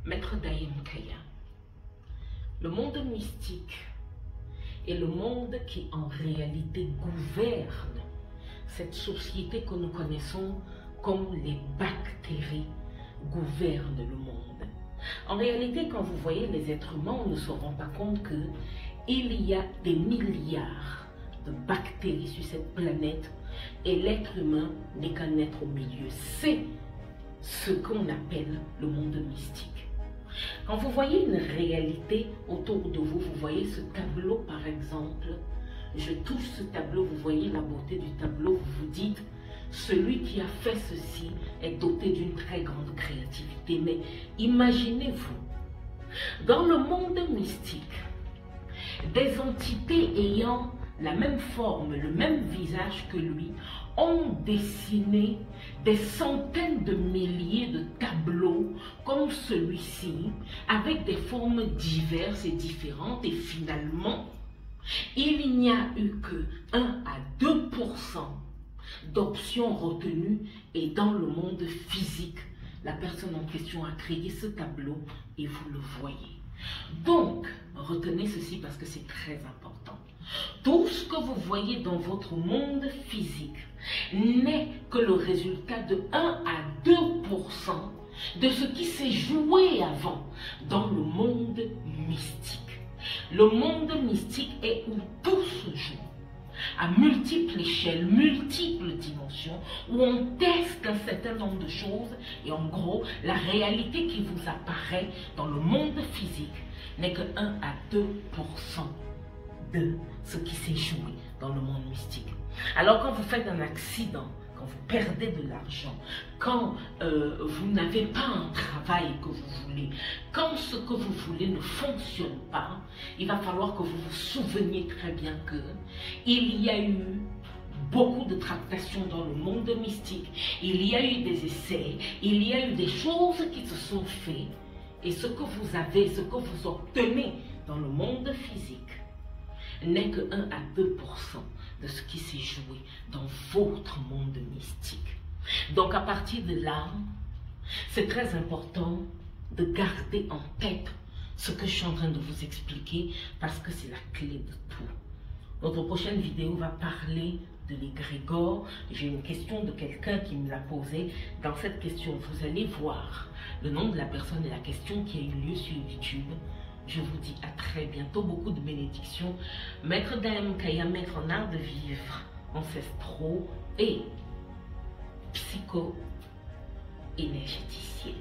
Maître Daim Kaya, le monde mystique est le monde qui en réalité gouverne cette société que nous connaissons comme les bactéries gouvernent le monde. En réalité, quand vous voyez les êtres humains, on ne se rend pas compte qu'il y a des milliards de bactéries sur cette planète et l'être humain n'est qu'un être au milieu. C'est ce qu'on appelle le monde mystique. Quand vous voyez une réalité autour de vous, vous voyez ce tableau par exemple, je touche ce tableau, vous voyez la beauté du tableau, vous vous dites, celui qui a fait ceci est doté d'une très grande créativité. Mais imaginez-vous, dans le monde mystique, des entités ayant la même forme, le même visage que lui, ont dessiné des centaines de milliers de tableaux comme celui-ci, avec des formes diverses et différentes, et finalement, il n'y a eu que 1 à 2% d'options retenues, et dans le monde physique, la personne en question a créé ce tableau et vous le voyez. Donc, retenez ceci parce que c'est très important. Tout ce que vous voyez dans votre monde physique n'est que le résultat de 1 à 2% de ce qui s'est joué avant dans le monde mystique. Le monde mystique est où tout se joue, à multiples échelles, multiples dimensions, où on teste un certain nombre de choses et en gros, la réalité qui vous apparaît dans le monde physique n'est que 1 à 2% de ce qui s'est joué dans le monde mystique. Alors quand vous faites un accident, quand vous perdez de l'argent, quand vous n'avez pas un travail que vous voulez, quand ce que vous voulez ne fonctionne pas, il va falloir que vous vous souveniez très bien que il y a eu beaucoup de tractations dans le monde mystique, il y a eu des essais, il y a eu des choses qui se sont faites, et ce que vous avez, ce que vous obtenez dans le monde physique n'est que 1 à 2% de ce qui s'est joué dans votre monde mystique. Donc à partir de là, c'est très important de garder en tête ce que je suis en train de vous expliquer parce que c'est la clé de tout. Notre prochaine vidéo va parler de l'égrégore. J'ai une question de quelqu'un qui me l'a posée. Dans cette question, vous allez voir le nom de la personne et la question qui a eu lieu sur YouTube. Je vous dis à très bientôt, beaucoup de bénédictions. Maître Daim Kaya, maître en art de vivre, ancestraux et psycho-énergéticienne.